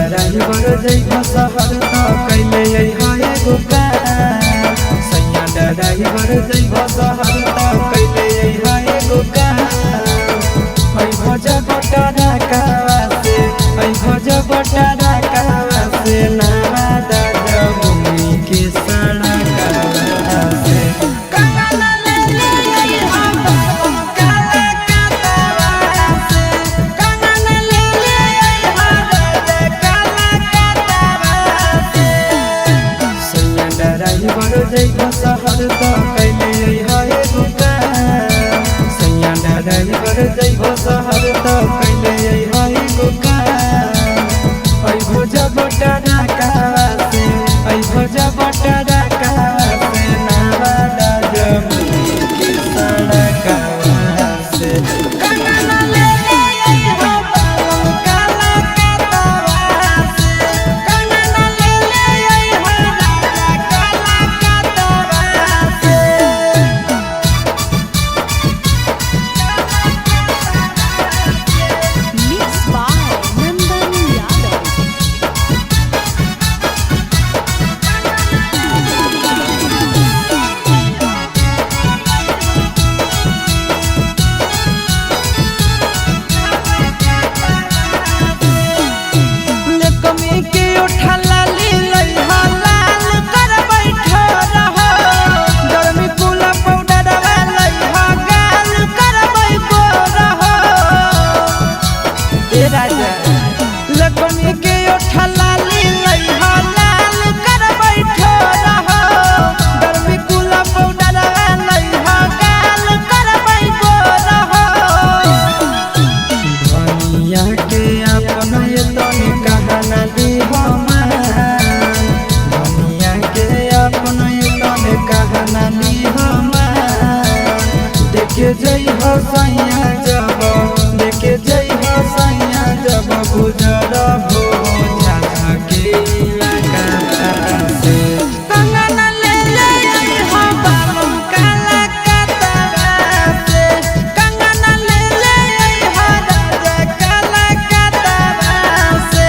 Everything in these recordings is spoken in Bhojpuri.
ड्राइवर जइबो शहर त कैले हाय गोका सैया ड्राइवर जइबो शहर त कैले हाय गोका ऐ भज बटारा कावा से ऐ भज बटारा कावा से नावा दादा भूमि के सड़क से जइबो शहर त कैले हाय गोका सैया ड्राइवर जइबो शहर त कैले हाय गोका ऐ भज बटारा कावा से ऐ भज बटारा कावा से नावा दादा भूमि के सड़क से देखे जई हो सैया जब देखे जई हो सैया जब गुजर हो झाझा के इलाका से कंगना ले ले हो बाबू काला कतवा से कंगना ले ले हो राजा काला कतवा से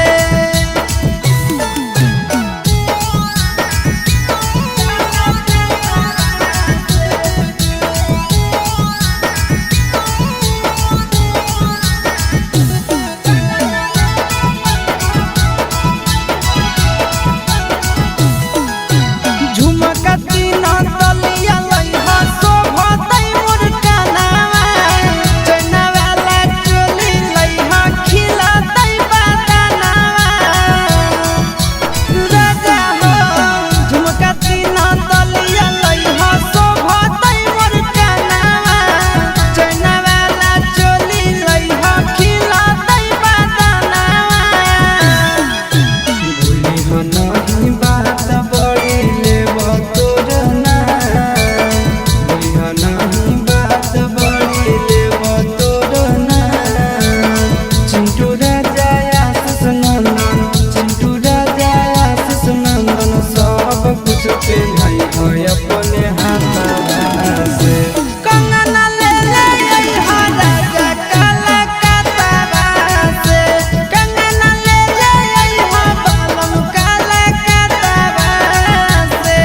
अपने हाथ से कंगना ले ले हो राजा काला कतवा से कंगना ले ले हो बालम काला कतवा से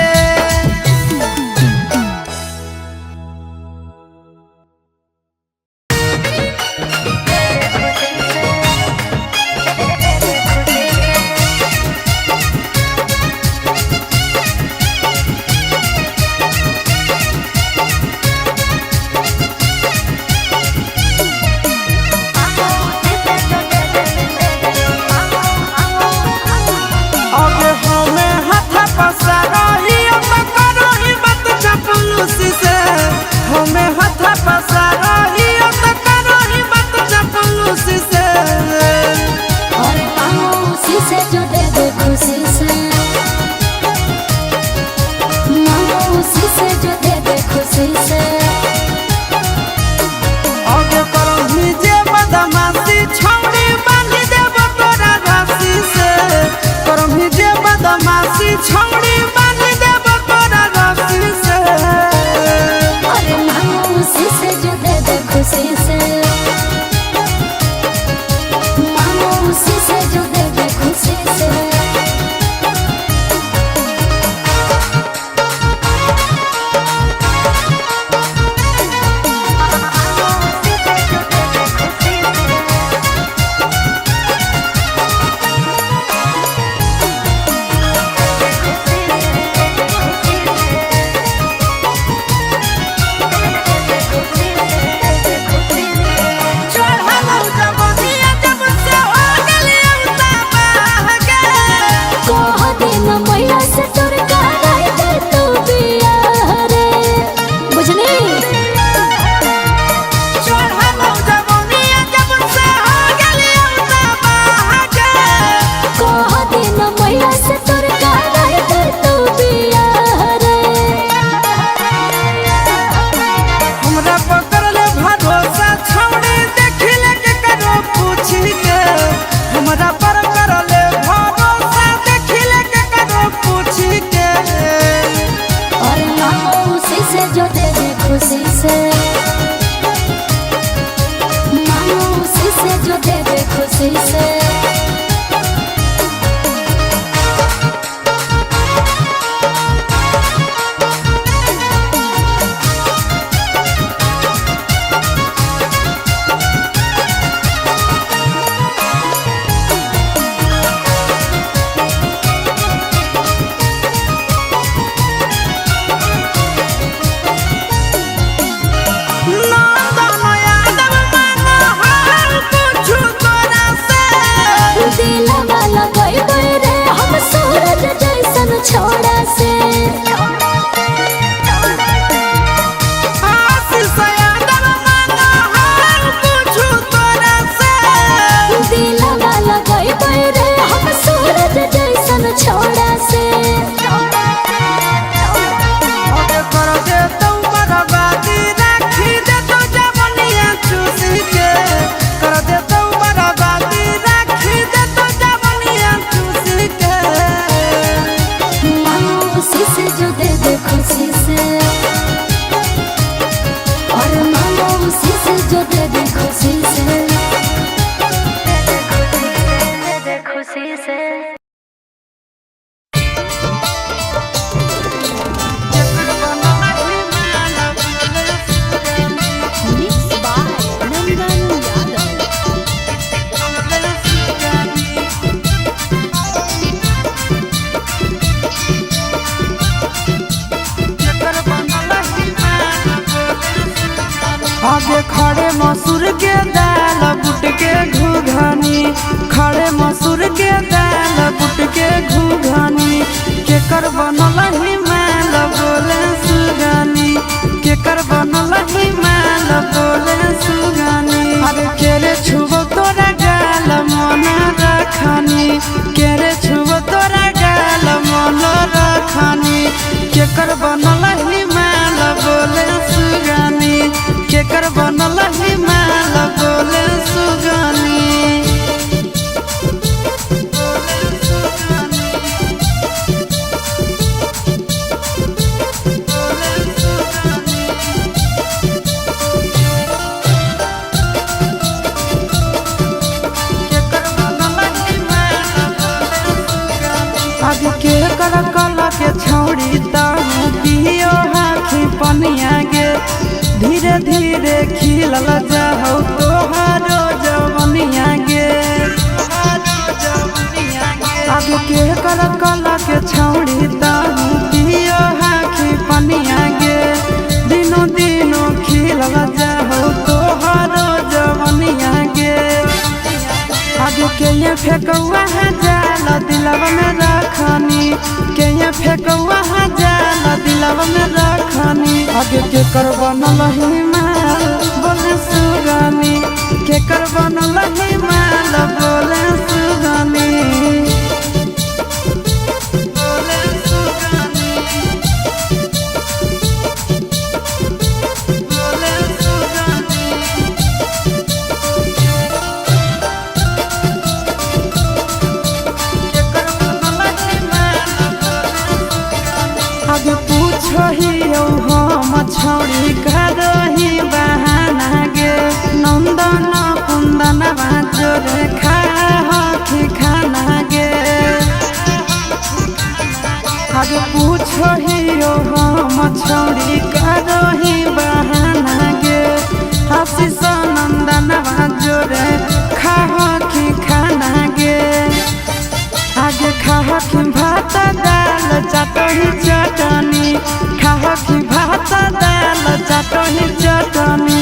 छौड़ी बांध देब तोरा रस्सी से अरे मामूसी से जो दे दे खुशी से मामूसी से जो दे दे खुशी दिन मैया से तोर कराई दे तू बिया रे बुझनी दिन मैया से तोर कराई दे तू बिया रे हमरा पकड़ ले भरोसा छौड़ी देखिले के करो पूछी के हमरा पर कर ले भरोसा देखिले के करो पूछी के और मायूसी से जो दे दे खुशी से मायूसी से जो दे दे खुशी से छोड़ा से दिलवा लगाई रे हम सूरज जैसन छोड़ा से कर दे तू बर्बादी राखी दे तू जवनिया चूसी के कर दे तू बर्बादी राखी दे तू जवनिया चूसी के मायूसी से जो दे दे खुशी से और मायूसी से जो दे दे खुशी से खुशी से आगे खड़े मसूर के दाल बुट के घुघनी खड़े मसूर के दाल बुट के घुघनी केकर बनल हिमाल बोले सुगानी केकर बनल हिमाल बोले सुगानी अरे केरे छुबो तोरा गाल मन रखनी केरे छुबो तोरा गाल मन रखनी केकर बनल हिमाल बोले सुगानी केकर बनल हिमाल बोले सुगानी आगे के कर कला के छौड़ी ताहू पियो हाखी पनिया गे धीरे धीरे खिलल जाहौ तोहारो जवनिया गे आगे के कर कला के छौड़ी ताहू पियो हाखी पनिया गे दिनो दिनो खिलल जाहौ तोहारो जवनिया गे आगे के ये फेकौआ जाल दिलवा में रखनी के ये फेकौआ जाल दिलवा में रखनी आगे के कर बनल हिमाल बोले सुगानी के कर बनल हिमाल बोले सुगानी बोले सुगानी बोले सुगानी आगे पूछो ही हम छौड़ी करही बहाना गे नंदन कुंदन बाजोर खाही खाना गे आगे पूछो ही हम छौड़ी करही बहाना गे आशीष नंदन बाजोर खाही खाना गे आगे खाही भात दाल चटनी चटनी खाही भात दाल चटनी चटनी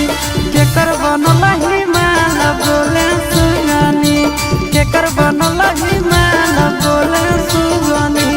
केकर बनल हिमाल बोले सुगानी केकर बनल हिमाल बोले सुगानी।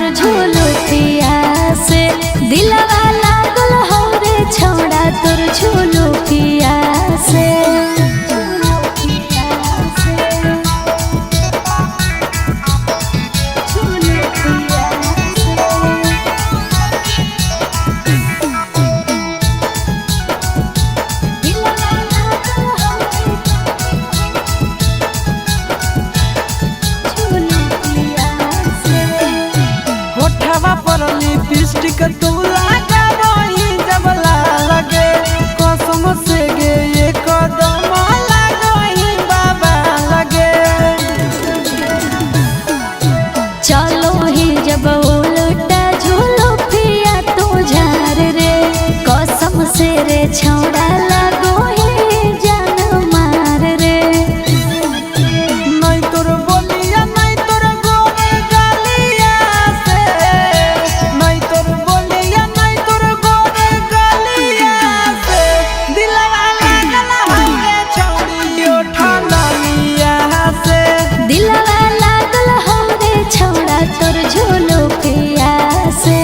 तोर झोलो पिया से दिलवा लागल हो रे छौड़ा तोर झोलो पिया से लिपस्टिक तू लगा रही जब लगे कसम से गे ये कदम लगही बाबा लगे चलो ही जब उल्टा झूलो पिया तू झार रे कसम से रे छौड़ा लगो ही जान मार रे नहीं तोर बोलिया नहीं तोर गोर गालिया से नहीं तोर बोलिया नहीं तोर गोर गालिया से दिलवा लागल हवे छौड़ी उठा लिया से दिलवा लागल हो रे छौड़ा तोर झोलो पिया से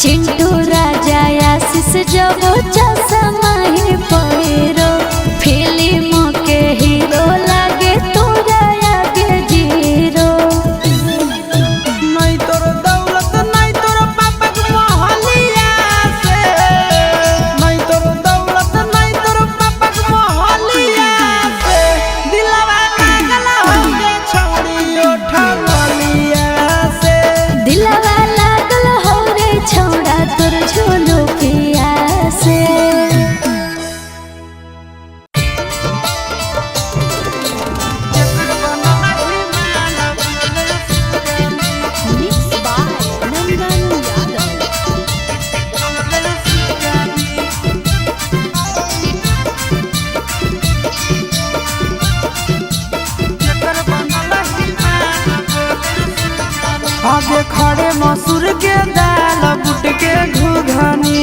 चिंटू राजा आशीष जब चश्मा ही पहिरो फिल्म के हीरो लागे तोरा आगे जीरो नहीं तोर दौलत नहीं तोर पापा के मोहलिया से नहीं तोर दौलत नहीं तोर पापा के मोहलिया से दिलवा लागल हवे छौड़ी उठा लिया से दिलवा लागल हो रे छौड़ा तोर झोलो पिया से आगे खड़े मसूर के दाल बुट के घुघनी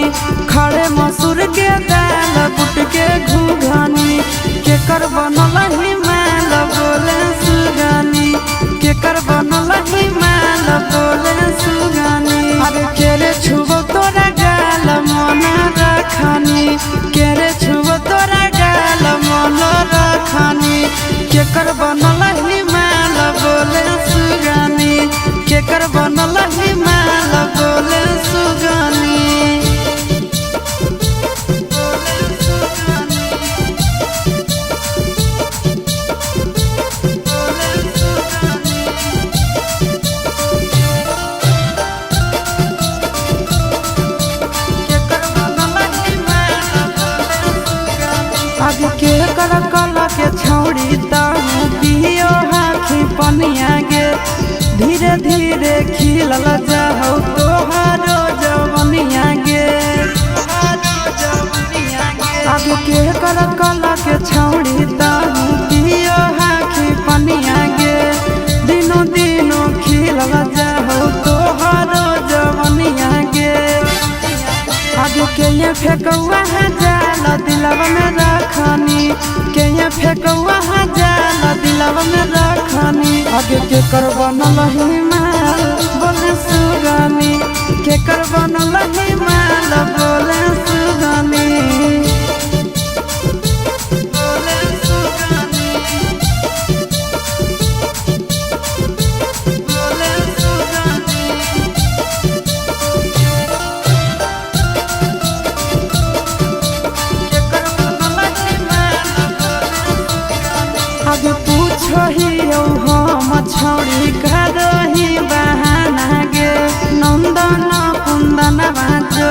खड़े मसूर के दाल बुट के घुघनी केकर बनल ही माल बोले सुगानी केकर बनल ही माल बोले सुगानी अरे केरे छुबो तोरा गाल मन रखनी केरे छुबो तोरा गाल मन रखनी केकर बनल ही माल बोले सुगानी केकर बनल ही माल बोले सुगानी आगे के कर कला के छौड़ी ताहू पियो हाखी पनिया गे धीरे धीरे खिलल जाहौ तोहारो जवनिया गे आगे के कर कला के छौड़ी ताहू पियो हाखी पनिया गे दिनो दिनो खिलल जाहौ तोहारो जवनिया गे आगे के ये फेकौआ जाल दिलवा में रखनी के ये फेकौआ जाल दिलवा में रखनी आगे के कर बनल ही माल बोले सुगानी के कर बनल ही माल बोले सुगानी बोले सुगानी बोले सुगानी आगे पूछो ही हम छौड़ी करही बहाना गे नंदन कुंदन बाजो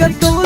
तो